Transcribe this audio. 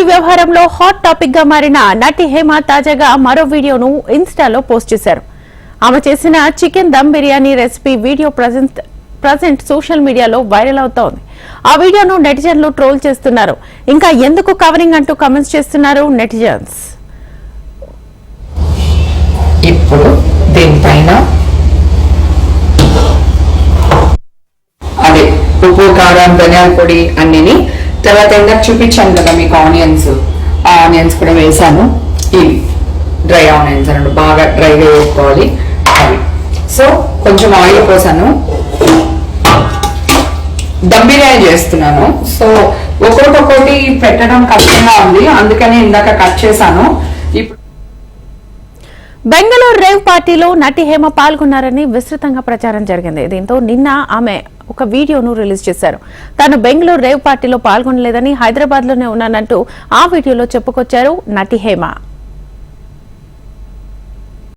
వ్యవహారంలో hot topic గా మారిన నటి హేమ తాజాగా మరో వీడియోను ఇన్స్టాలో పోస్ట్ చేశారు. ఆమె చేసిన chicken dum biryani recipe video present social మీడియాలో వైరల్ అవుతోంది. ఆ వీడియోను నెటిజన్లు ట్రోల్ చేస్తున్నారు. ఇంకా ఎందుకు కవరింగ్ అంటూ కామెంట్స్ చేస్తున్నారు నెటిజన్స్. ఇప్పుడు దీనిపైన అదే ఉప్పు, కారం, ధనియాల పొడి అన్నిని తర్వాత ఇందాక చూపించాను కదా మీకు ఆనియన్స్ కూడా వేసాను. ఇవి డ్రై ఆనియన్స్ అన్నట్టు బాగా డ్రైగా వేసుకోవాలి. అవి సో కొంచెం ఆయిల్ పోసాను. దమ్ బిర్యానీ చేస్తున్నాను. సో ఒక్కొక్కటి పెట్టడం కష్టంగా ఉంది, అందుకని ఇందాక కట్ చేశాను. ఇప్పుడు బెంగళూరు రేవ్ పార్టీలో నటి హేమ పాల్గొన్నారని విస్తృతంగా ప్రచారం జరిగింది. దీంతో నిన్న ఆమె ఒక వీడియోను రిలీజ్ చేశారు. తాను బెంగళూరు రేవ్ పార్టీలో పాల్గొనలేదని, హైదరాబాద్ లోనే ఉన్నానంటూ ఆ వీడియోలో చెప్పుకొచ్చారు నటి హేమ.